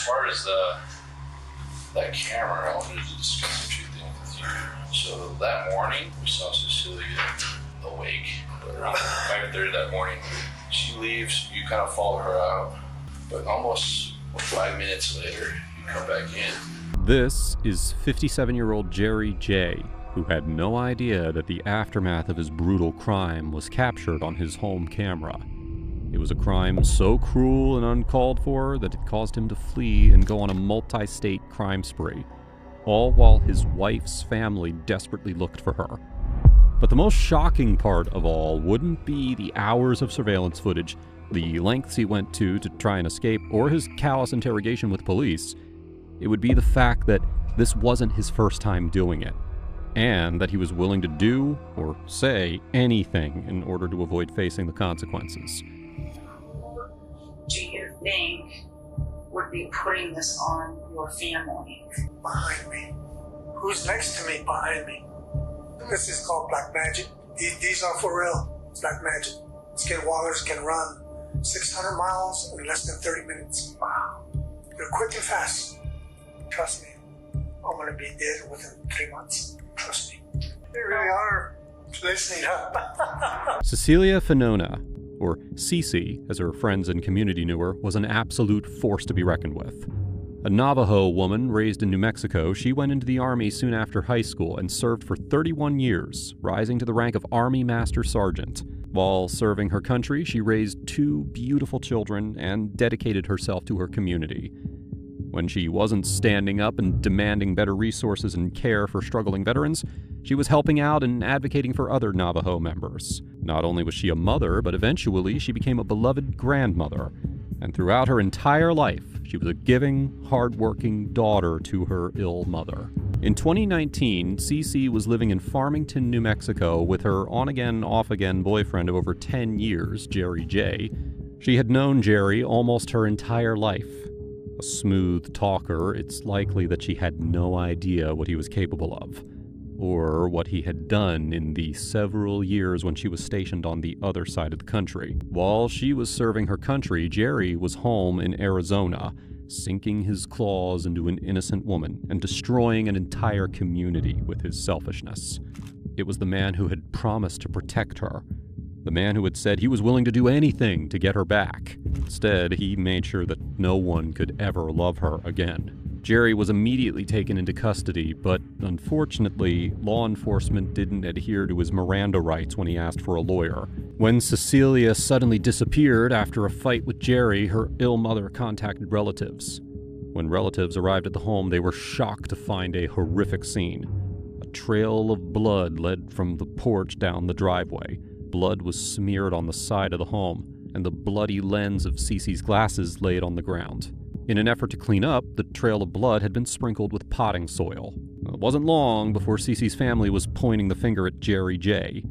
far as that camera, I wanted to discuss a few things with you. So that morning, we saw Cecilia awake around 5:30 that morning. She leaves, you kind of follow her out, but almost 5 minutes later, you come back in. This is 57-year-old Jerry J., who had no idea that the aftermath of his brutal crime was captured on his home camera. It was a crime so cruel and uncalled for that it caused him to flee and go on a multi-state crime spree, all while his wife's family desperately looked for her. But the most shocking part of all wouldn't be the hours of surveillance footage, the lengths he went to try and escape, or his callous interrogation with police. It would be the fact that this wasn't his first time doing it, and that he was willing to do or say anything in order to avoid facing the consequences. Do you think would be putting this on your family? Behind me. Who's next to me behind me? This is called black magic. These are for real. It's black magic. Skinwalkers can run 600 miles in less than 30 minutes. Wow. They're quick and fast. Trust me. I'm going to be dead within 3 months. Trust me. They really are listening up. Cecilia Finona, or Cece, as her friends and community knew her, was an absolute force to be reckoned with. A Navajo woman raised in New Mexico, she went into the Army soon after high school and served for 31 years, rising to the rank of Army Master Sergeant. While serving her country, she raised 2 beautiful children and dedicated herself to her community. When she wasn't standing up and demanding better resources and care for struggling veterans, she was helping out and advocating for other Navajo members. Not only was she a mother, but eventually she became a beloved grandmother. And throughout her entire life, she was a giving, hardworking daughter to her ill mother. In 2019, Cece was living in Farmington, New Mexico with her on-again, off-again boyfriend of over 10 years, Jerry J. She had known Jerry almost her entire life. A smooth talker, it's likely that she had no idea what he was capable of, or what he had done in the several years when she was stationed on the other side of the country. While she was serving her country, Jerry was home in Arizona, sinking his claws into an innocent woman and destroying an entire community with his selfishness. It was the man who had promised to protect her, the man who had said he was willing to do anything to get her back. Instead, he made sure that no one could ever love her again. Jerry was immediately taken into custody, but unfortunately, law enforcement didn't adhere to his Miranda rights when he asked for a lawyer. When Cecilia suddenly disappeared after a fight with Jerry, her ill mother contacted relatives. When relatives arrived at the home, they were shocked to find a horrific scene. A trail of blood led from the porch down the driveway. Blood was smeared on the side of the home, and the bloody lens of Cece's glasses laid on the ground. In an effort to clean up, the trail of blood had been sprinkled with potting soil. It wasn't long before Cece's family was pointing the finger at Jerry J.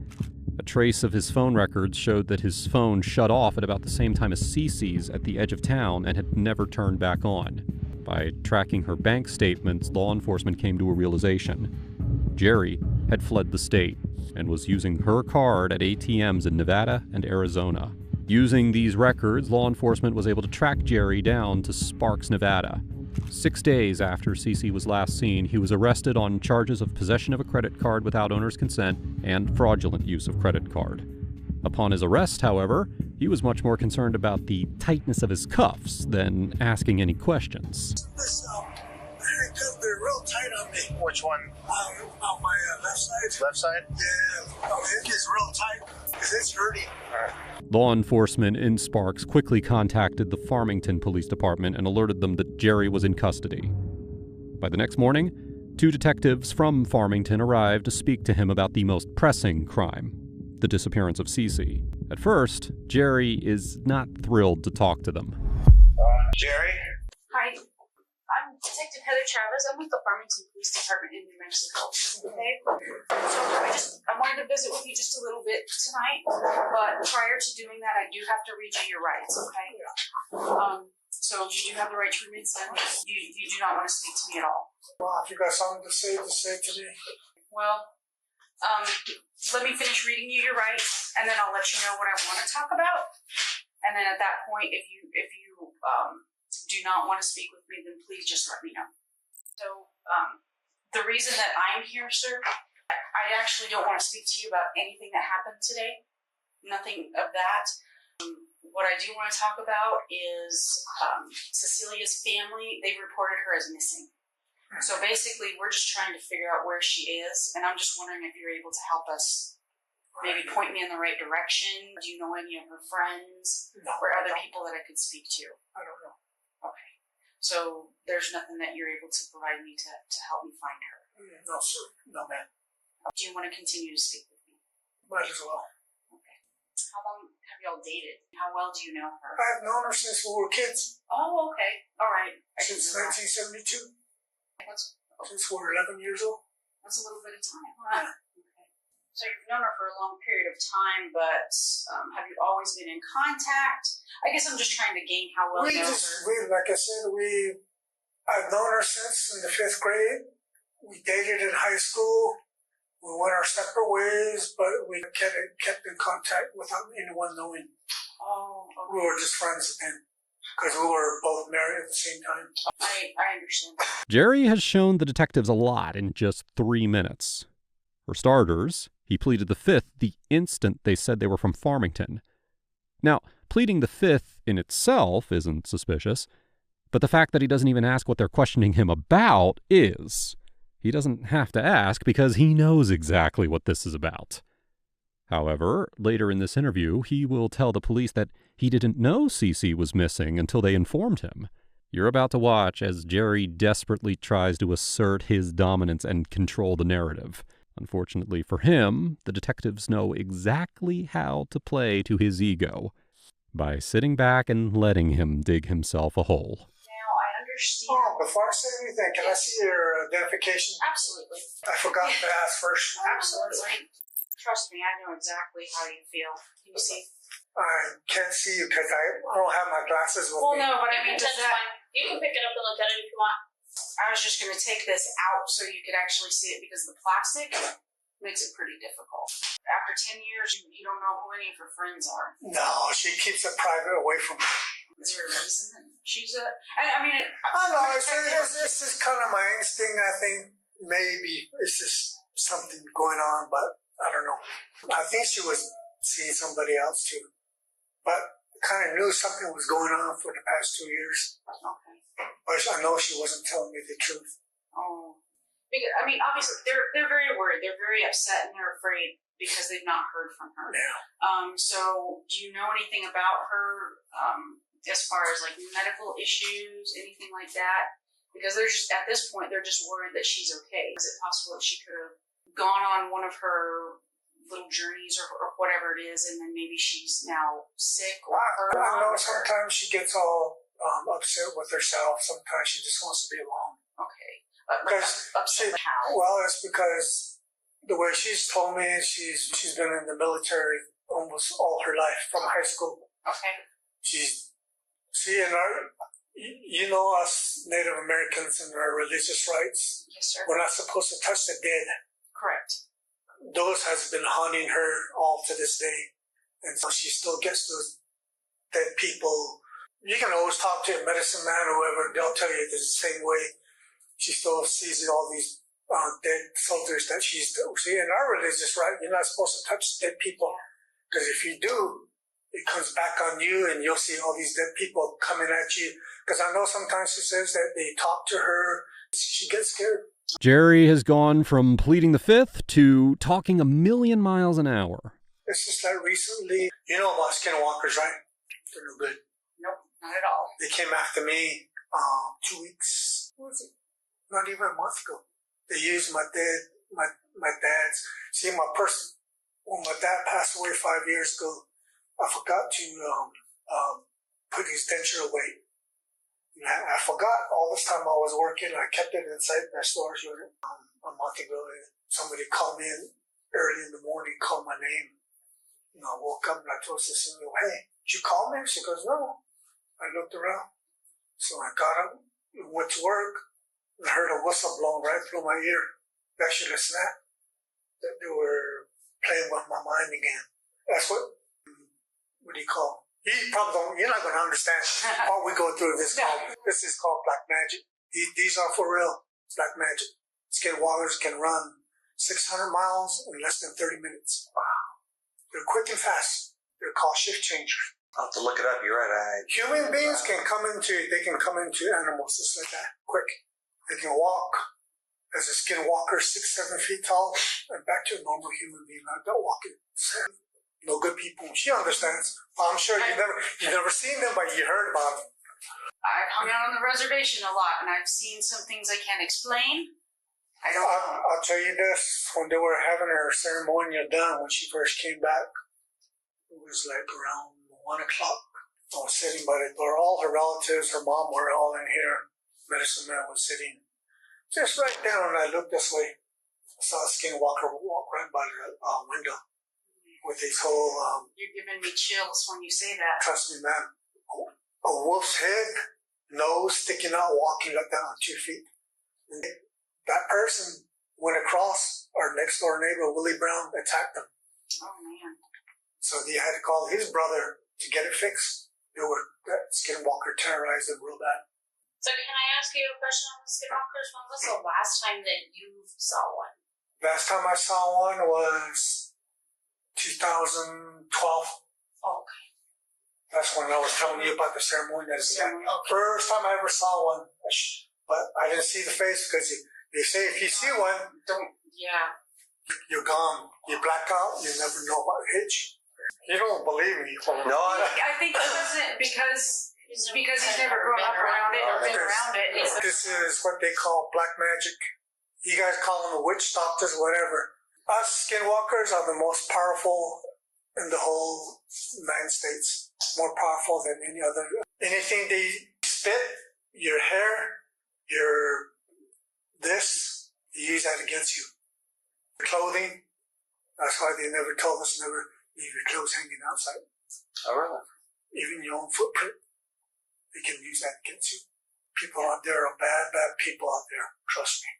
A trace of his phone records showed that his phone shut off at about the same time as Cece's at the edge of town and had never turned back on. By tracking her bank statements, law enforcement came to a realization. Jerry had fled the state and was using her card at ATMs in Nevada and Arizona. Using these records, law enforcement was able to track Jerry down to Sparks, Nevada. 6 days after Cece was last seen, he was arrested on charges of possession of a credit card without owner's consent and fraudulent use of credit card. Upon his arrest, however, he was much more concerned about the tightness of his cuffs than asking any questions. They're real tight on me. Which one? On my left side. Left side? Yeah. It gets real tight because it's hurting. All right. Law enforcement in Sparks quickly contacted the Farmington Police Department and alerted them that Jerry was in custody. By the next morning, 2 detectives from Farmington arrived to speak to him about the most pressing crime, the disappearance of Cece. At first, Jerry is not thrilled to talk to them. Jerry? Hi. I'm Detective Heather Chavez. I'm with the Farmington Police Department in New Mexico. Okay? So I wanted to visit with you just a little bit tonight, but prior to doing that, I do have to read you your rights, okay? So you do have the right to remain silent. You do not want to speak to me at all. Well, if you got something to say to me. Well, let me finish reading you your rights, and then I'll let you know what I want to talk about. And then at that point, if you do not want to speak with me, then please just let me know. So, the reason that I'm here, sir, I actually don't want to speak to you about anything that happened today. Nothing of that. What I do want to talk about is Cecilia's family. They reported her as missing. So basically, we're just trying to figure out where she is, and I'm just wondering if you're able to help us, maybe point me in the right direction. Do you know any of her friends or other people that I could speak to? I don't know. Okay. So there's nothing that you're able to provide me to help me find her? No, sir. No, ma'am. Do you want to continue to speak with me? Might as well. Okay. How long have y'all dated? How well do you know her? I've known her since we were kids. Oh, okay. All right. Since 1972. Since we're 11 years old. That's a little bit of time, huh? Okay. So you've known her for a long period of time, but have you always been in contact? I guess I'm just trying to gain how well you know her. Like I said, I've known her since in the 5th grade. We dated in high school. We went our separate ways, but we kept in contact without anyone knowing. Oh, okay. We were just friends then, because we were both married at the same time. I understand. Jerry has shown the detectives a lot in just 3 minutes. For starters, he pleaded the 5th the instant they said they were from Farmington. Now, pleading the 5th in itself isn't suspicious, but the fact that he doesn't even ask what they're questioning him about is. He doesn't have to ask because he knows exactly what this is about. However, later in this interview, he will tell the police that he didn't know Cece was missing until they informed him. You're about to watch as Jerry desperately tries to assert his dominance and control the narrative. Unfortunately for him, the detectives know exactly how to play to his ego by sitting back and letting him dig himself a hole. Oh, before I say anything, can I see your identification? Absolutely. I forgot to ask first. Absolutely. Trust me, I know exactly how you feel. Can you see? I can't see you because I don't have my glasses with me. No, but I mean, That's fine. You can pick it up and look at it if you want. I was just going to take this out so you could actually see it because the plastic makes it pretty difficult. After 10 years, you don't know who any of her friends are. No, she keeps it private away from me. Is there a reason that she's a... I mean... I don't know, it's just kind of my instinct, I think. Maybe it's just something going on, but I don't know. I think she was seeing somebody else too. But kind of knew something was going on for the past 2 years. Okay. But I know she wasn't telling me the truth. Oh. Because, I mean, obviously, they're very worried. They're very upset and they're afraid because they've not heard from her. Yeah. So, do you know anything about her as far as, like, medical issues, anything like that? Because they're just, at this point, they're just worried that she's okay. Is it possible that she could have gone on one of her little journeys or whatever it is, and then maybe she's now sick or hurt? I know sometimes she gets all upset with herself. Sometimes she just wants to be alone. Okay. Upset how? Well, it's because the way she's told me, she's been in the military almost all her life from high school. Okay. You know us Native Americans and our religious rights. Yes, sir. We're not supposed to touch the dead. Correct. Those has been haunting her all to this day. And so she still gets those dead people. You can always talk to a medicine man or whoever, they'll tell you the same way. She still sees all these dead soldiers that she's still see. In our religious right, you're not supposed to touch dead people. Because if you do, it comes back on you and you'll see all these dead people coming at you. Because I know sometimes she says that they talk to her. She gets scared. Jerry has gone from pleading the 5th to talking a million miles an hour. It's just like recently, you know about skinwalkers, right? They're no good. Nope, not at all. They came after me 2 weeks, what was it? Not even a month ago. They used my dad's. See, when my dad passed away 5 years ago, I forgot to put his denture away. I forgot all this time I was working. I kept it inside my storage unit a month ago. Somebody called me in early in the morning, called my name. I woke up and I told Cecilia, "Hey, did you call me?" She goes, "No." I looked around. So I got up, went to work, and I heard a whistle blown right through my ear. That should have snapped. That they were playing with my mind again. That's what do you call? You're not going to understand what we go through this call. This is called black magic. These are for real. It's black magic. Skinwalkers can run 600 miles in less than 30 minutes. Wow. They're quick and fast. They're called shift changers. I'll have to look it up. You're right. Human beings can come into animals just like that, quick. They can walk as a skinwalker, 6-7 feet tall, and back to a normal human being. Like they're walking. No good people. She understands. I'm sure you've never seen them, but you heard about them. I've hung out on the reservation a lot, and I've seen some things I can't explain. I don't know. I'll tell you this: when they were having her ceremonial done, when she first came back, it was like around 1 o'clock. I was sitting by the door. All her relatives, her mom, were all in here. Medicine man was sitting just right down, and I looked this way. I saw a skinwalker walk right by the window. With his whole, You're giving me chills when you say that. trust me, man, a wolf's head, nose sticking out, walking like that on 2 feet. And that person went across. Our next door neighbor, Willie Brown, attacked them. Oh, man. So he had to call his brother to get it fixed. That skinwalker terrorized them real bad. So can I ask you a question on the skinwalkers? When was the last time that you saw one? Last time I saw one was 2012. Oh, okay. That's when I was telling you about the ceremony. That's the Okay. first time I ever saw one. But I didn't see the face because they say if you see one, Yeah. you're gone. You black out. You never know what hit you. You don't believe me. No, I think he doesn't because he's never grown up around it or been around it. This is what they call black magic. You guys call them witch doctors, whatever. Us skinwalkers are the most powerful in the whole United States. More powerful than any other. Anything they spit, your hair, your this, they use that against you. Your clothing, that's why they never told us never leave your clothes hanging outside. oh, really? Even your own footprint, they can use that against you. People out there are bad people out there. Trust me.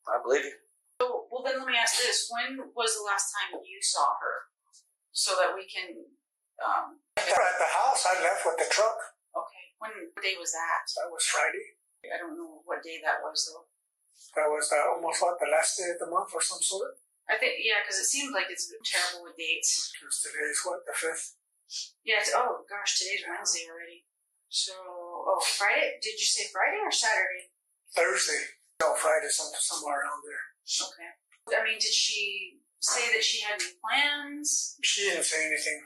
I believe you. So, well, then let me ask this: when was the last time you saw her, so that we can? At the house, I left with the truck. Okay. What day was that? That was Friday. I don't know what day that was though. That was almost like the last day of the month or some sort. I think because it seems like it's terrible with dates. Because today is what, the 5th? Yeah. Oh gosh, today's Wednesday already. So, Friday? Did you say Friday or Saturday? Thursday. No, Friday, somewhere around there. Okay. I mean, did she say that she had any plans? She didn't say anything.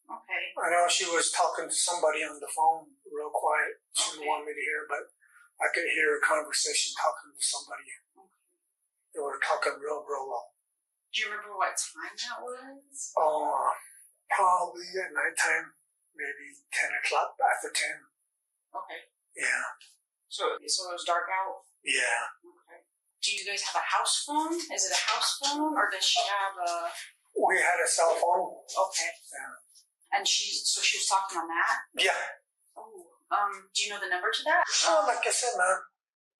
Okay. I know she was talking to somebody on the phone real quiet. She didn't want me to hear, but I could hear a conversation talking to somebody. They were talking real low. Do you remember what time that was? Probably at nighttime, maybe 10 o'clock, after 10. Okay. Yeah. So it was dark out? Yeah. Okay. Do you guys have a house phone? Is it a house phone or does she have a... We had a cell phone. Okay. Yeah. And she was talking on that? Yeah. Oh, do you know the number to that? Oh, like I said, man,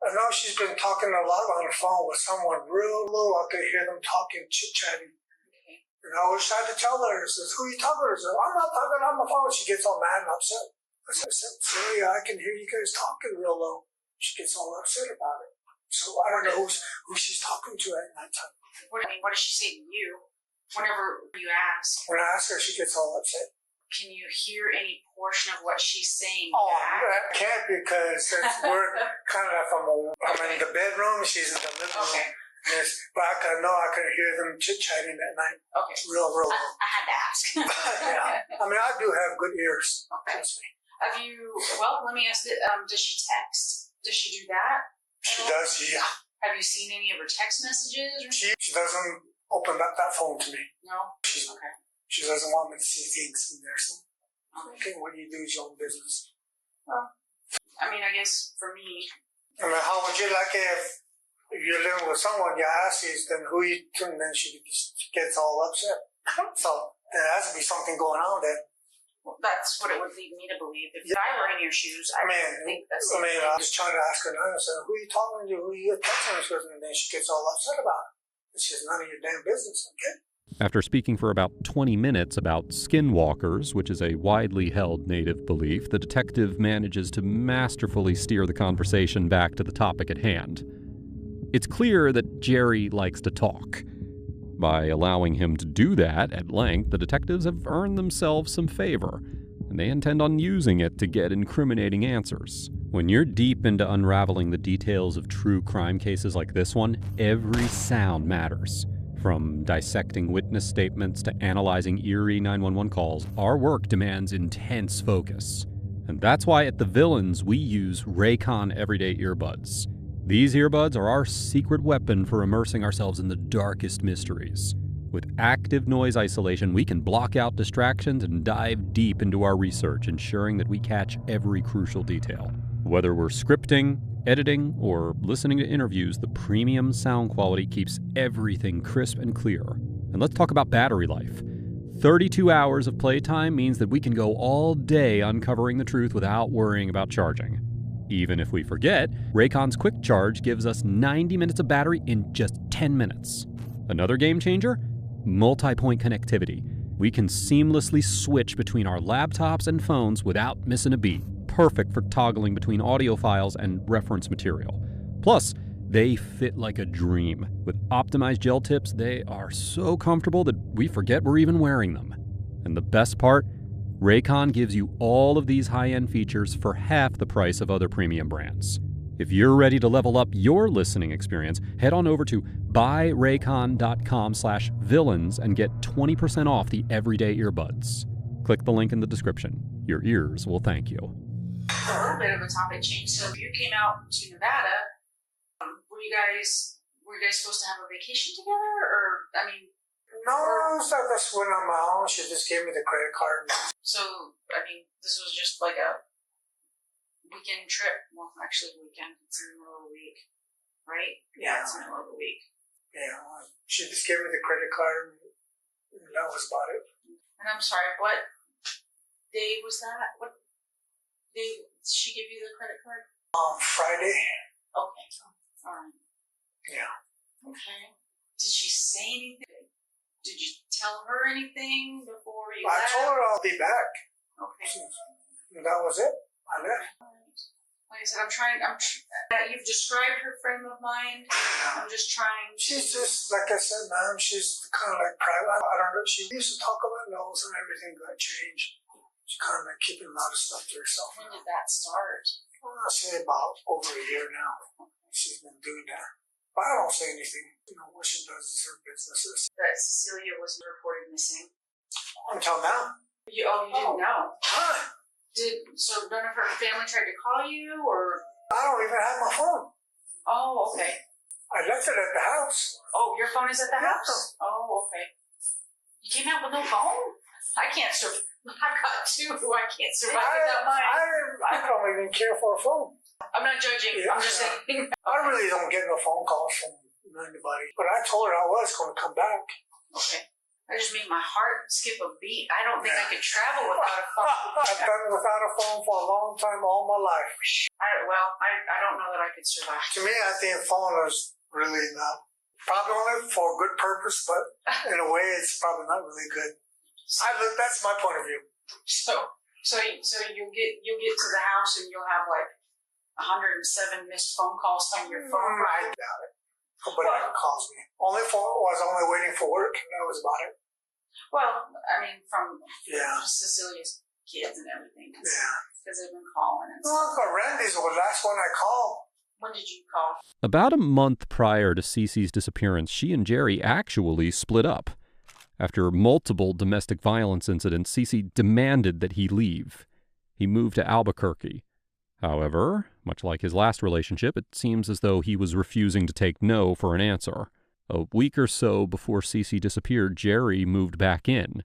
I know she's been talking a lot on the phone with someone real low. I could hear them talking, chit-chatting. Okay. And I always tried to tell her, I says, who are you talking to? I said, I'm not talking on the phone. She gets all mad and upset. I said, Celia, I can hear you guys talking real low. She gets all upset about it. So I don't know who she's talking to at nighttime. What does she say to you whenever you ask? When I ask her, she gets all upset. Can you hear any portion of what she's saying Oh, back? I can't because we're kind of like I'm in the bedroom, she's in the living room. Okay. But I can hear them chit-chatting at night. Okay. Real low. I had to ask. Yeah. I mean, I do have good ears. Okay. Trust me. Have you, let me ask it, does she text? Does she do that? She does, yeah. Have you seen any of her text messages? Or She doesn't open up that phone to me. No? She Okay. doesn't want me to see things in there. So, okay, what do you do is your own business. Well, I mean, I guess for me. I mean, how would you like it if you're living with someone, you ask her, then who you, and then she gets all upset. So there has to be something going on there. Well, that's what it would lead me to believe. If I were in your shoes, I think that's. I was trying to ask her now. I said, who are you talking to? Who are you texting with? And then she gets all upset about it. It's just none of your damn business, okay? After speaking for about 20 minutes about skinwalkers, which is a widely held native belief, the detective manages to masterfully steer the conversation back to the topic at hand. It's clear that Jerry likes to talk. By allowing him to do that at length, the detectives have earned themselves some favor, and they intend on using it to get incriminating answers. When you're deep into unraveling the details of true crime cases like this one, every sound matters. From dissecting witness statements to analyzing eerie 911 calls, our work demands intense focus. And that's why at The Villains, we use Raycon Everyday Earbuds. These earbuds are our secret weapon for immersing ourselves in the darkest mysteries. With active noise isolation, we can block out distractions and dive deep into our research, ensuring that we catch every crucial detail. Whether we're scripting, editing, or listening to interviews, the premium sound quality keeps everything crisp and clear. And let's talk about battery life. 32 hours of playtime means that we can go all day uncovering the truth without worrying about charging. Even if we forget, Raycon's quick charge gives us 90 minutes of battery in just 10 minutes. Another game changer? Multi-point connectivity. We can seamlessly switch between our laptops and phones without missing a beat. Perfect for toggling between audio files and reference material. Plus, they fit like a dream. With optimized gel tips, they are so comfortable that we forget we're even wearing them. And the best part? Raycon gives you all of these high-end features for half the price of other premium brands. If you're ready to level up your listening experience, head on over to buyraycon.com/villains and get 20% off the everyday earbuds. Click the link in the description. Your ears will thank you. A little bit of a topic change. So you came out to Nevada. Were you guys supposed to have a vacation together, or I mean? No, so that's when I'm out. She just gave me the credit card. So I mean, this was just like a weekend trip. Well, actually, weekend. It's in the middle of the week, right? Yeah, it's in the middle of the week. Yeah, she just gave me the credit card. And that was about it. And I'm sorry, what day was that? What day did she give you the credit card? Friday. Okay. All right. Yeah. Okay. Did she say anything? Did you tell her anything before you I left? told her I'll be back. Okay. And that was it. I left. Like I said, you've described her frame of mind. I'm just trying to... She's just, like I said, ma'am, she's kind of like private. I don't know. She used to talk about nose and everything got changed. She's kind of like keeping a lot of stuff to herself. When did that start? Well, I'll say about over a year now. She's been doing that. But I don't say anything. You know, what she does is her business. That Cecilia was reported missing. Until now. You didn't know? Huh. So none of her family tried to call you, or? I don't even have my phone. Oh, okay. I left it at the house. Oh, your phone is at the Yeah. house? Oh, okay. You came out with no phone? I can't survive. I've got two. I can't survive without mine. I don't even care for a phone. I'm not judging. Yeah. I'm just saying. I really don't get no phone calls from anybody. But I told her I was going to come back. Okay. I just made my heart skip a beat. I don't think I could travel without a phone. I've done without a phone for a long time, all my life. I don't know that I could survive. To me, I think a phone is really not. Probably only for a good purpose, but in a way, it's probably not really good. That's my point of view. So you'll get to the house and you'll have like 107 missed phone calls on your phone. I doubt it. Nobody ever calls me. I was only waiting for work, and that was about it. Well, I mean, from Yeah. Cecilia's kids and everything. Yeah. Because they've been calling and stuff. Well, but Randy's was the last one I called. When did you call? About a month prior to Cece's disappearance, she and Jerry actually split up. After multiple domestic violence incidents, Cece demanded that he leave. He moved to Albuquerque. However, much like his last relationship, it seems as though he was refusing to take no for an answer. A week or so before Cece disappeared, Jerry moved back in.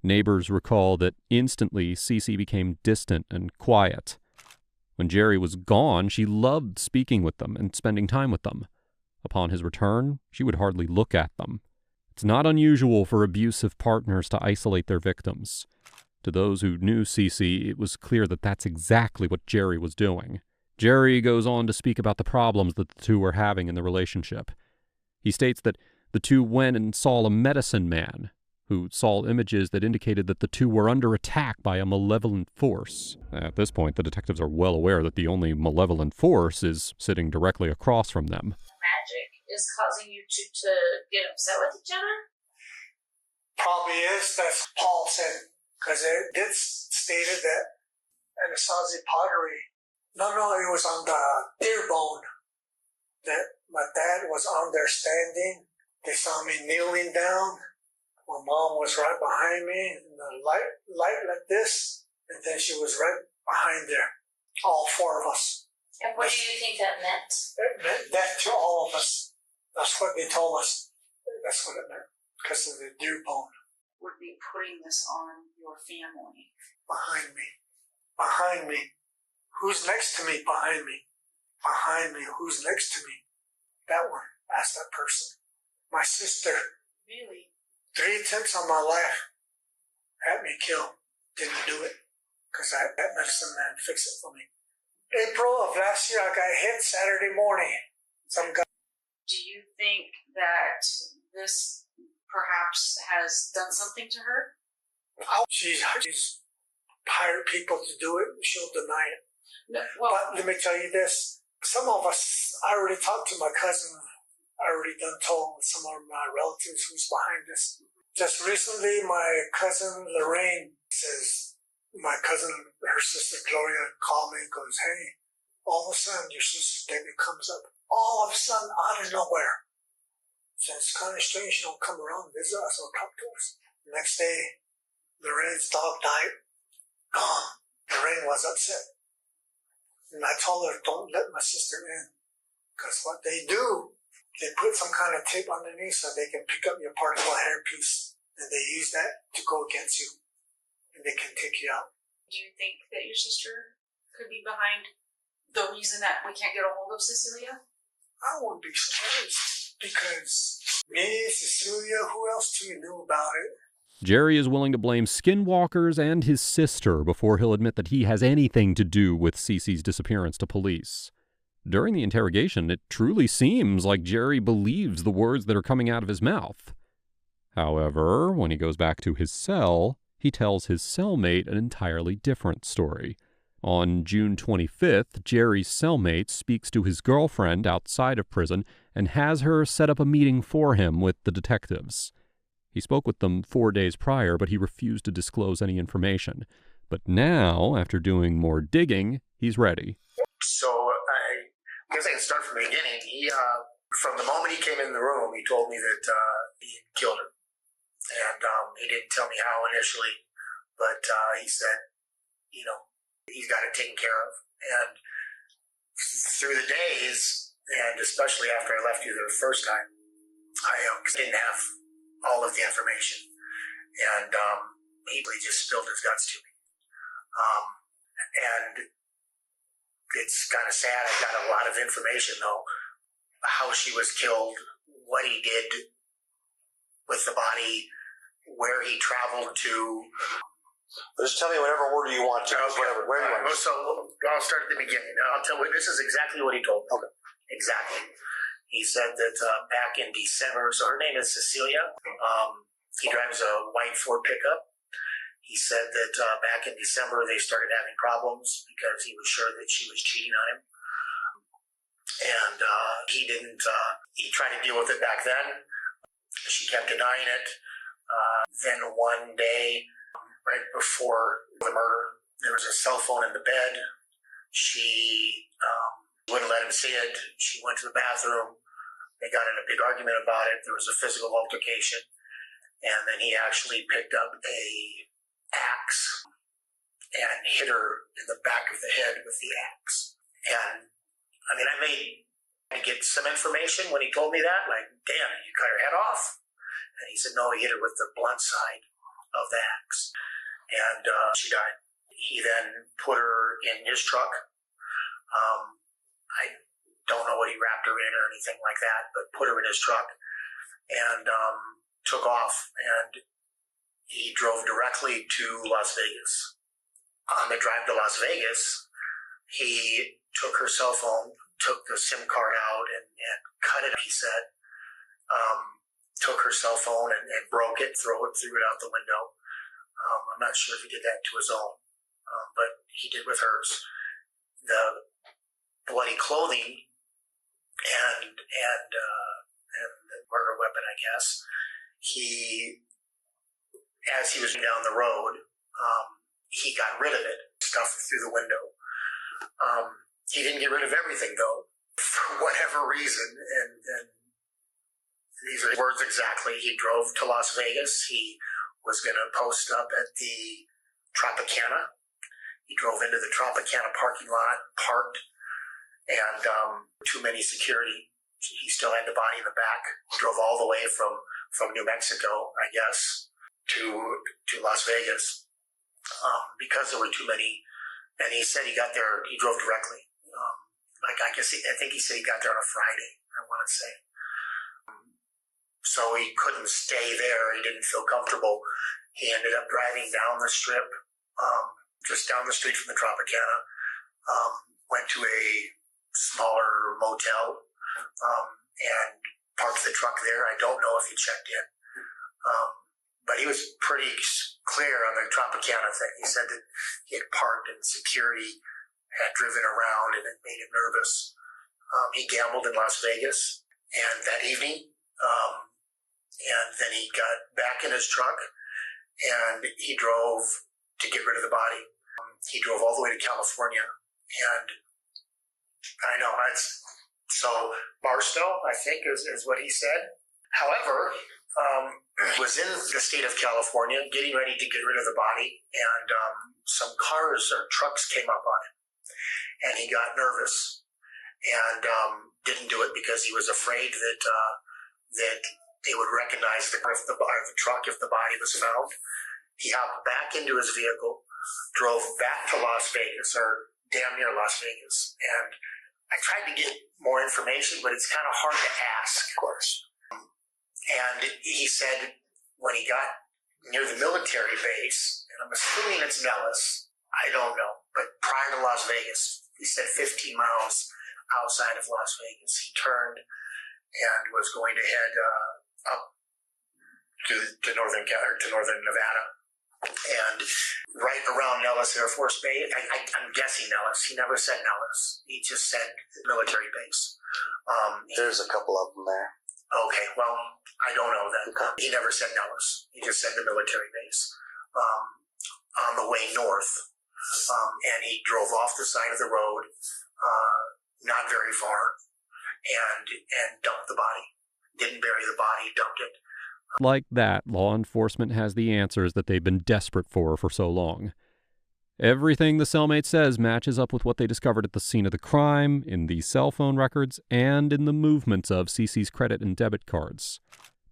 Neighbors recall that instantly Cece became distant and quiet. When Jerry was gone, she loved speaking with them and spending time with them. Upon his return, she would hardly look at them. It's not unusual for abusive partners to isolate their victims. To those who knew Cece, it was clear that that's exactly what Jerry was doing. Jerry goes on to speak about the problems that the two were having in the relationship. He states that The two went and saw a medicine man, who saw images that indicated that the two were under attack by a malevolent force. At this point, the detectives are well aware that the only malevolent force is sitting directly across from them. Magic is causing you to get upset with each other? Probably is. That's what Paul said. Because it did stated that Anasazi pottery. No, it was on the deer bone. That my dad was on there standing. They saw me kneeling down. My mom was right behind me, in the light like this, and then she was right behind there. All four of us. And what do you think that meant? It meant death to all of us. That's what they told us. That's what it meant, because of the deer bone. Would be putting this on your family. Behind me. Behind me. Who's next to me? Behind me. Behind me. Who's next to me? That one. Ask that person. My sister. Really? 3 attempts on my life. Had me killed. Didn't do it. Because that medicine man fixed it for me. April of last year, I got hit Saturday morning. Some guy. Do you think that this perhaps has done something to her? She's hired people to do it, and she'll deny it. No, well, But let me tell you this. Some of us, I already talked to my cousin. I already done told some of my relatives who's behind this. Just recently, my cousin Lorraine says, my cousin, her sister Gloria called me and goes, hey, all of a sudden your sister Debbie comes up. All of a sudden, out of nowhere. So it's kind of strange she don't come around and visit us or talk to us. The next day, Lorraine's dog died. Gone. Lorraine was upset. And I told her, don't let my sister in. Because what they do, they put some kind of tape underneath so they can pick up your particle hairpiece. And they use that to go against you. And they can take you out. do you think that your sister could be behind the reason that we can't get a hold of Cecilia? I wouldn't be surprised. Because me, Cecilia, who else do you know about it? Jerry is willing to blame skinwalkers and his sister before he'll admit that he has anything to do with Cece's disappearance to police. During the interrogation, it truly seems like Jerry believes the words that are coming out of his mouth. However, when he goes back to his cell, he tells his cellmate an entirely different story. On June 25th, Jerry's cellmate speaks to his girlfriend outside of prison and has her set up a meeting for him with the detectives. He spoke with them 4 days prior, but he refused to disclose any information. But now, after doing more digging, he's ready. So I guess I can start from the beginning. He, from the moment he came in the room, he told me that he had killed her. And he didn't tell me how initially, but he said, he's got it taken care of. And through the days, and especially after I left you the first time, I didn't have all of the information. And he just spilled his guts to me. And it's kind of sad. I got a lot of information, though. How she was killed, what he did with the body, where he traveled to. Just tell me whatever order you want to. Okay. Where you want. So I'll start at the beginning. I'll tell you, this is exactly what he told me. Okay. Exactly. He said that back in December, so her name is Cecilia. He drives a white Ford pickup. He said that back in December they started having problems because he was sure that she was cheating on him. And he didn't, he tried to deal with it back then. She kept denying it. Then one day, right before the murder, there was a cell phone in the bed. She wouldn't let him see it. She went to the bathroom. They got in a big argument about it. There was a physical altercation. And then he actually picked up a axe and hit her in the back of the head with the axe. And I made to get some information when he told me that, like, damn, you cut her head off? And he said, no, he hit her with the blunt side of the axe. And she died. He then put her in his truck. I don't know what he wrapped her in or anything like that, but put her in his truck and took off. And he drove directly to Las Vegas. On the drive to Las Vegas, he took her cell phone, took the SIM card out and cut it, he said. took her cell phone and broke it, threw it out the window. I'm not sure if he did that to his own, but he did with hers. The bloody clothing and the murder weapon, I guess. As he was down the road, he got rid of it, stuffed it through the window. He didn't get rid of everything, though, for whatever reason. And these are his words exactly. He drove to Las Vegas. He was going to post up at the Tropicana. He drove into the Tropicana parking lot, parked, and too many security. He still had the body in the back. Drove all the way from New Mexico, I guess, to Las Vegas because there were too many. And he said he got there. He drove directly. I think he said he got there on a Friday, I want to say. So he couldn't stay there. He didn't feel comfortable. He ended up driving down the strip, just down the street from the Tropicana, went to a smaller motel, and parked the truck there. I don't know if he checked in. But he was pretty clear on the Tropicana thing. He said that he had parked and security had driven around and it made him nervous. He gambled in Las Vegas and that evening. And then he got back in his truck and he drove to get rid of the body. He drove all the way to California. And I know so Barstow, I think, is what he said. However, was in the state of California getting ready to get rid of the body, and some cars or trucks came up on him, and he got nervous and didn't do it because he was afraid that they would recognize the truck if the body was found. He hopped back into his vehicle, drove back to Las Vegas, or damn near Las Vegas, and I tried to get more information, but it's kind of hard to ask, of course. And he said when he got near the military base, and I'm assuming it's Nellis, I don't know, but prior to Las Vegas, he said 15 miles outside of Las Vegas, he turned and was going to head up to northern Nevada. And right around Nellis Air Force Base, I'm guessing Nellis. He never said Nellis. He just said military base. There's a couple of them there. Okay, well, I don't know that. Okay. He never said Nellis. He just said the military base on the way north. And he drove off the side of the road, not very far, and dumped the body. Didn't bury the body, dumped it. Like that, law enforcement has the answers that they've been desperate for so long. Everything the cellmate says matches up with what they discovered at the scene of the crime, in the cell phone records, and in the movements of Cece's credit and debit cards.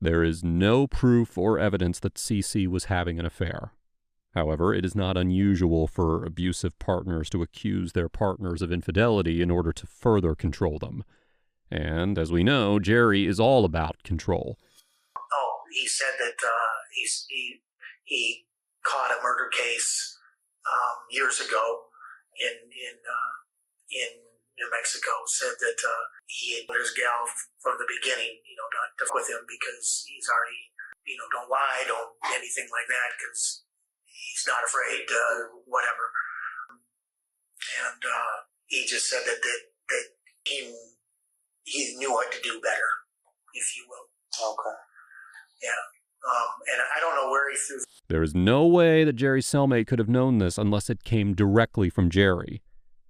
There is no proof or evidence that Cece was having an affair. However, it is not unusual for abusive partners to accuse their partners of infidelity in order to further control them. And, as we know, Jerry is all about control. He said that he caught a murder case years ago in New Mexico. Said that he had his gal from the beginning, not to with him because he's already, don't lie, don't anything like that because he's not afraid, whatever. And he just said that he knew what to do better, if you will. Okay. Yeah. And I don't know where he threw. There is no way that Jerry's cellmate could have known this unless it came directly from Jerry.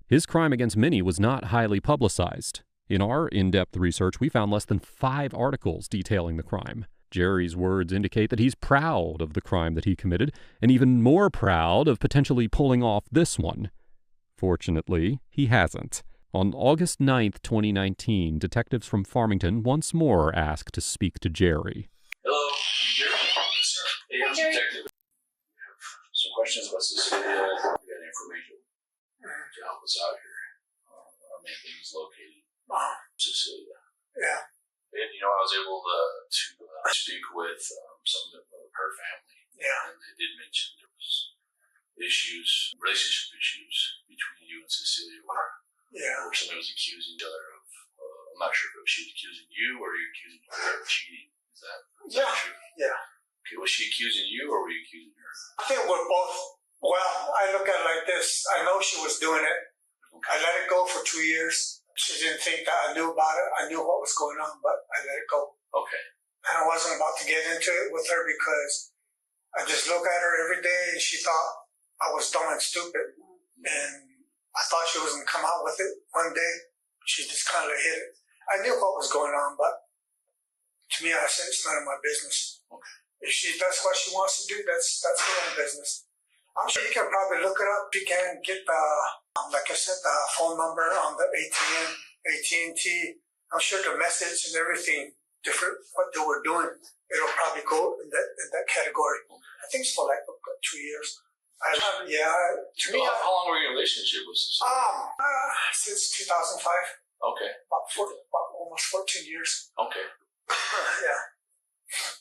His crime against Minnie was not highly publicized. In our in-depth research, we found less than 5 articles detailing the crime. Jerry's words indicate that he's proud of the crime that he committed, and even more proud of potentially pulling off this one. Fortunately, he hasn't. On August 9th, 2019, detectives from Farmington once more asked to speak to Jerry. Hello, Jerry? Hey, I'm detective. Some questions about Cecilia. We got information to help us out here. Our main thing is locating Cecilia. Yeah. And I was able to speak with some of her family. Yeah. And they did mention there was relationship issues between you and Cecilia, where somebody was accusing each other of. I'm not sure if she was accusing you or you're accusing her of cheating. Is that Yeah. true? Yeah. Okay, was she accusing you or were you accusing her? I think we're both. Well, I look at it like this. I know she was doing it. I let it go for 2 years. She didn't think that I knew about it. I knew what was going on, but I let it go. Okay. And I wasn't about to get into it with her because I just look at her every day and she thought I was dumb and stupid. And I thought she was going to come out with it one day. She just kind of hit it. I knew what was going on, but to me, I said it's none of my business. Okay. If that's what she wants to do, that's her own business. I'm sure you can probably look it up. You can get the, like I said, the phone number on the AT&T. I'm sure the message and everything, different what they were doing, it'll probably go in that category. I think it's for like 2 years. To me, how long were you in a relationship with this? Since 2005. Okay. About almost 14 years. Okay. Yeah.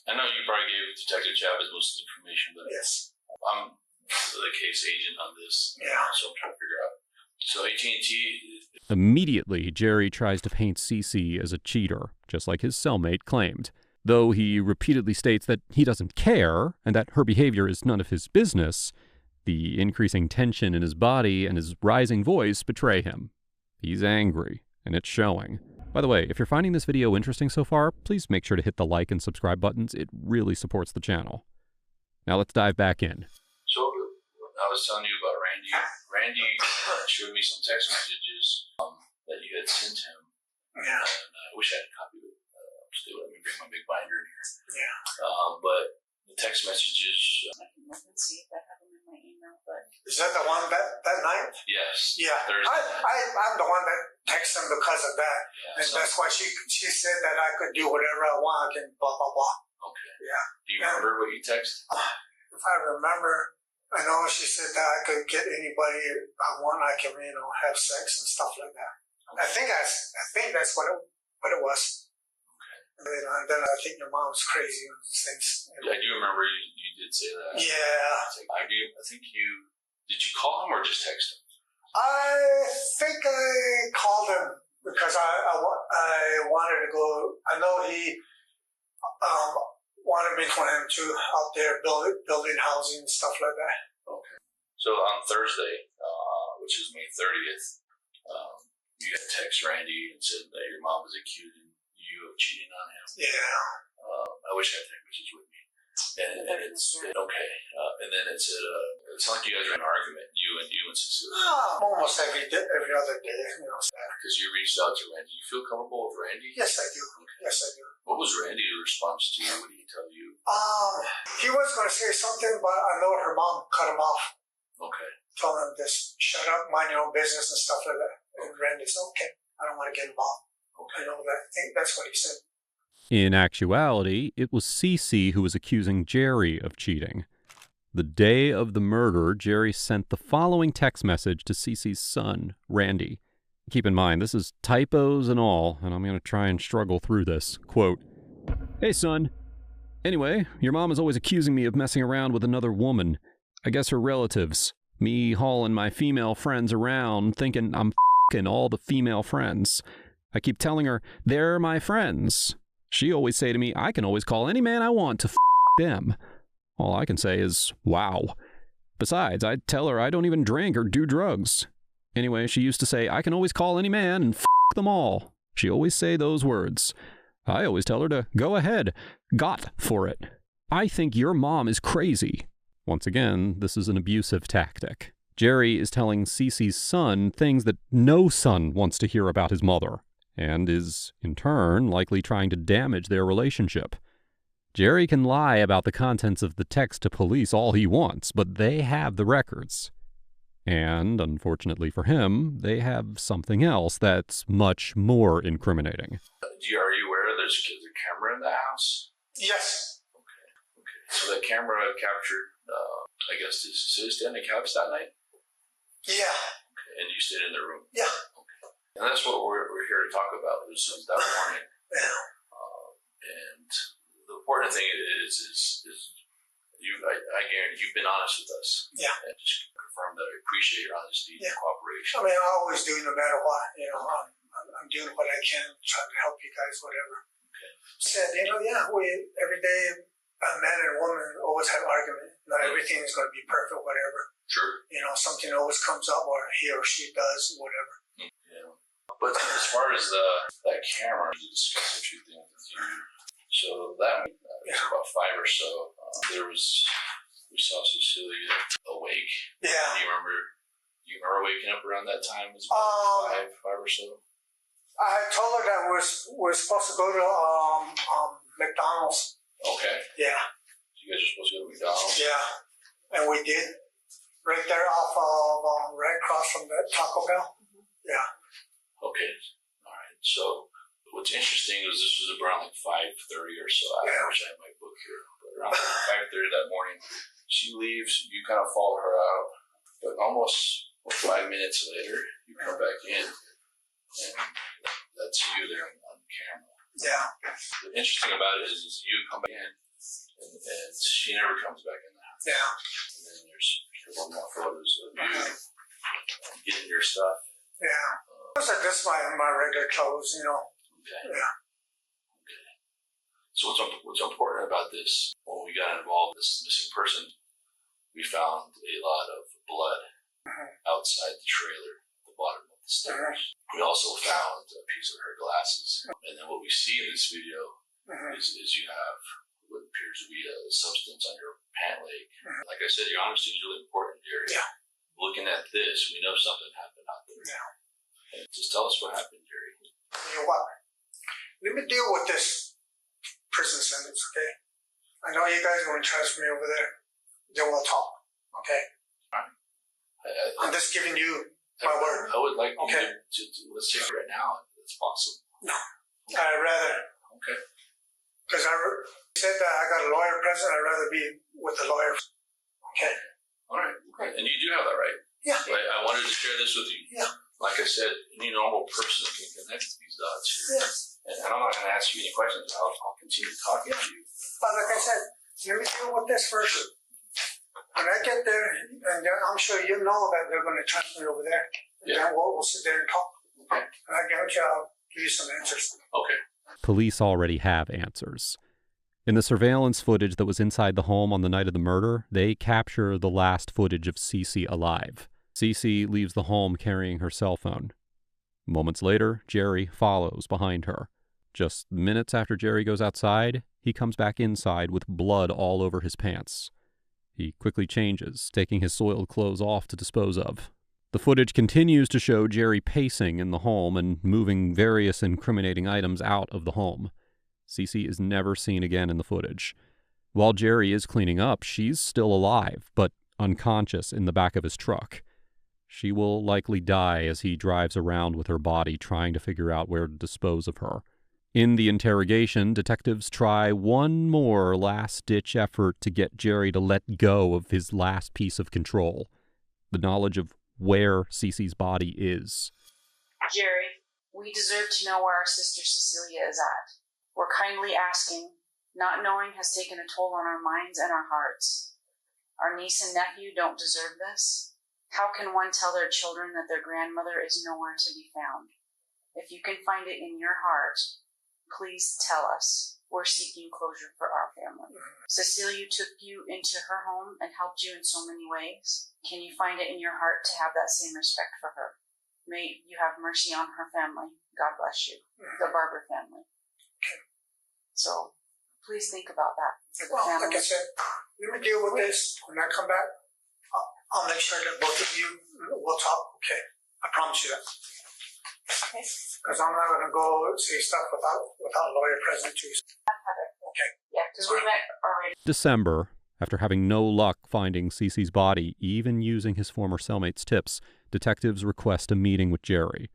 I know you probably gave Detective Chavez most of the information, but Yes. I'm the case agent on this. Yeah. So I'm trying to figure out. So AT&T. Immediately, Jerry tries to paint Cece as a cheater, just like his cellmate claimed. Though he repeatedly states that he doesn't care and that her behavior is none of his business, the increasing tension in his body and his rising voice betray him. He's angry, and it's showing. By the way, if you're finding this video interesting so far, please make sure to hit the like and subscribe buttons. It really supports the channel. Now let's dive back in. So I was telling you about Randy. Randy showed me some text messages that you had sent him. Yeah. And I wish I had a copy of it. Still, let me bring my big binder in here. Yeah. But the text messages. I can look and see if I have them in my email, but. Is that the one that night? Yes. Yeah. Thursday. I'm the one that texted him because of that. Yeah, And that's why she said that I could do whatever I want and blah, blah, blah. Okay. Yeah. Do you remember what you texted? If I remember, I know she said that I could get anybody I want. I can, have sex and stuff like that. I think that's what it was. Okay. And then I think your mom's crazy and things. I do remember you did say that. Yeah. I do. I think you did. You call him or just text him? I think I called him because I wanted to go. I know he wanted me for him to out there building housing and stuff like that. Okay. So on Thursday, which is May 30th, you had text Randy and said that your mom was accusing you of cheating on him. Yeah. I wish I had that message with me. And it's okay. And then it said, it's like you guys were in an argument, you and Cecilia. Almost every other day, Because you reached out to Randy. You feel comfortable with Randy? Yes, I do. Okay. Yes, I do. What was Randy's response to you? What did he tell you? He was going to say something, but I know her mom cut him off. Okay. Told him just shut up, mind your own business and stuff like that. And Randy said, okay, I don't want to get involved. Okay. I know that. I think that's what he said. In actuality, it was Cece who was accusing Jerry of cheating. The day of the murder, Jerry sent the following text message to Cece's son, Randy. Keep in mind, this is typos and all, and I'm going to try and struggle through this. Quote, "Hey, son. Anyway, your mom is always accusing me of messing around with another woman. I guess her relatives. Me hauling my female friends around, thinking I'm f***ing all the female friends. I keep telling her, they're my friends. She always say to me, I can always call any man I want to f*** them. All I can say is, wow. Besides, I tell her I don't even drink or do drugs. Anyway, she used to say, I can always call any man and f*** them all. She always say those words. I always tell her to go ahead. Got for it. I think your mom is crazy." Once again, this is an abusive tactic. Jerry is telling Cece's son things that no son wants to hear about his mother, and is, in turn, likely trying to damage their relationship. Jerry can lie about the contents of the text to police all he wants, but they have the records. And, unfortunately for him, they have something else that's much more incriminating. Are you aware there's a camera in the house? Yes. Okay. So that camera captured, I guess, did Cecilia stay on the couch that night? Yeah. Okay. And you stayed in the room? Yeah. Okay. And that's what we're here to talk about, is that morning. Yeah. And the important thing is you, I guarantee you've been honest with us. Yeah. And just confirm that I appreciate your honesty and cooperation. I mean, I always do no matter what. I'm doing what I can, trying to help you guys, whatever. Okay. Said, yeah, we every day a man and a woman always have argument. Not everything is going to be perfect, whatever. Sure. Something always comes up, or he or she does, whatever. Yeah. But as far as that camera, to discuss a few things with you. So that was about 5 or so. We saw Cecilia awake. Yeah. You remember waking up around that time? It was about 5 or so. I told her that we're supposed to go to McDonald's. Okay. Yeah. You guys are supposed to go to McDonald's? Yeah. And we did. Right there off of, right across from the Taco Bell. Mm-hmm. Yeah. Okay. All right. So what's interesting is this was around like 5:30 or so. I wish I had my book here. But around 5:30 that morning, she leaves. You kind of follow her out. But almost 5 minutes later, you come back in. And that's you there on camera. Yeah. The interesting about it is you come back in, and she never comes back in the house. Yeah. And then there's one more photos of you getting your stuff. Yeah. This is my regular clothes, Okay. Yeah. Okay. So what's important about this? When we got involved in this missing person, we found a lot of blood outside the trailer, at the bottom of the stairs. We also found a piece of her glasses. And then what we see in this video is you have what appears to be a substance on your pant leg. Like I said, your honesty is really important, Jerry. Yeah. Looking at this, we know something happened out there. Yeah. And just tell us what happened, Jerry. You know what? Let me deal with this prison sentence, okay? I know you guys are going to transfer me over there. Then we'll talk, okay? I'm just giving you my word. I would like Okay. to let's take it right now if it's possible. No. I'd rather. Okay. Because I said that I got a lawyer present. I'd rather be with the lawyer. Okay. All right. Okay. And you do have that right. Yeah. Right. I wanted to share this with you. Yeah. Like I said, any normal person can connect these dots here. Yes. And I'm not going to ask you any questions. I'll continue talking to you. But like I said, let me deal with this first. When I get there, and I'm sure you know that they're going to transfer me over there. And then we'll sit there and talk. Okay. And I guarantee I'll give you some answers. Okay. Police already have answers. In the surveillance footage that was inside the home on the night of the murder, they capture the last footage of Cece alive. Cece leaves the home carrying her cell phone. Moments later, Jerry follows behind her. Just minutes after Jerry goes outside, he comes back inside with blood all over his pants. He quickly changes, taking his soiled clothes off to dispose of. The footage continues to show Jerry pacing in the home and moving various incriminating items out of the home. Cece is never seen again in the footage. While Jerry is cleaning up, she's still alive, but unconscious in the back of his truck. She will likely die as he drives around with her body trying to figure out where to dispose of her. In the interrogation, detectives try one more last-ditch effort to get Jerry to let go of his last piece of control, the knowledge of where Cece's body is. Jerry, we deserve to know where our sister Cecilia is at. We're kindly asking. Not knowing has taken a toll on our minds and our hearts. Our niece and nephew don't deserve this. How can one tell their children that their grandmother is nowhere to be found? If you can find it in your heart, please tell us. We're seeking closure for our family. Cecilia took you into her home and helped you in so many ways. Can you find it in your heart to have that same respect for her? May you have mercy on her family. God bless you. The Barber family. So, please think about that for the family. Like I said, let me deal with this. When I come back, I'll make sure that both of you will talk. Okay. I promise you that. Okay. Because I'm not going to go say stuff without a lawyer present too. Okay. Yeah, because we met already. December, after having no luck finding Cece's body, even using his former cellmate's tips, detectives request a meeting with Jerry.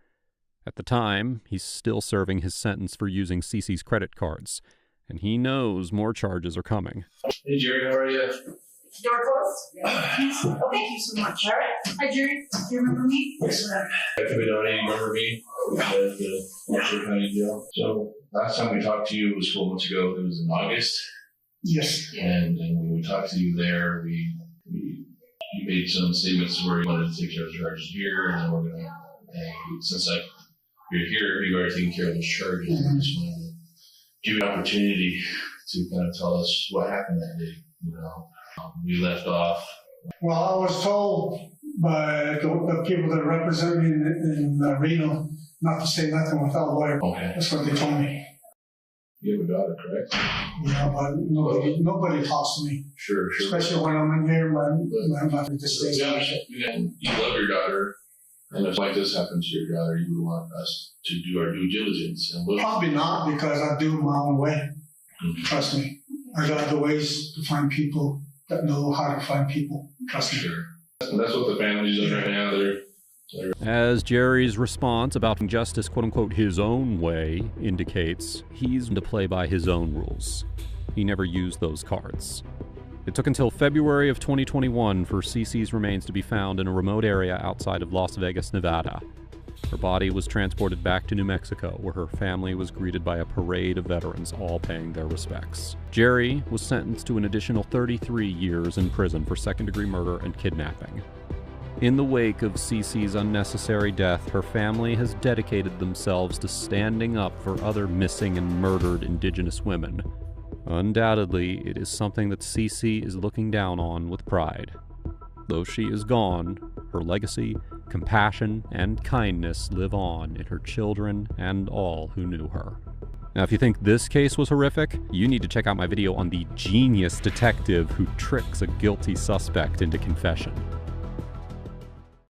At the time, he's still serving his sentence for using Cece's credit cards, and he knows more charges are coming. Hey, Jerry, how are you? Door closed? Okay. Thank you so much. All right. Hi, Jerry. Do you remember me? Yes, ma'am. If we don't remember me, the Marshall County Jail. So last time we talked to you was 4 months ago. It was in August. Yes. And when we talked to you there, you made some statements where you wanted to take care of the charges here, and then we're going to, since you're here, you've already taken care of those charges. I just wanted to give you an opportunity to kind of tell us what happened that day. We left off. Well, I was told by the people that represent me in Reno not to say nothing without a lawyer. Okay. That's what they told me. You have a daughter, correct? Yeah, but nobody talks to me. Sure. Especially when I'm in here, when I'm at this stage. You love your daughter, and if like this happens to your daughter, you would want us to do our due diligence. And Probably not, because I do it my own way. Mm-hmm. Trust me. I got other ways to find people that know how to find people. Trust me. Sure. And that's what the family's doing right now. As Jerry's response about justice, quote-unquote, his own way indicates, he's to play by his own rules. He never used those cards. It took until February of 2021 for Cece's remains to be found in a remote area outside of Las Vegas, Nevada. Her body was transported back to New Mexico, where her family was greeted by a parade of veterans, all paying their respects. Jerry was sentenced to an additional 33 years in prison for second-degree murder and kidnapping. In the wake of Cece's unnecessary death, her family has dedicated themselves to standing up for other missing and murdered Indigenous women. Undoubtedly, it is something that Cece is looking down on with pride. Though she is gone, her legacy, compassion, and kindness live on in her children and all who knew her. Now, if you think this case was horrific, you need to check out my video on the genius detective who tricks a guilty suspect into confession.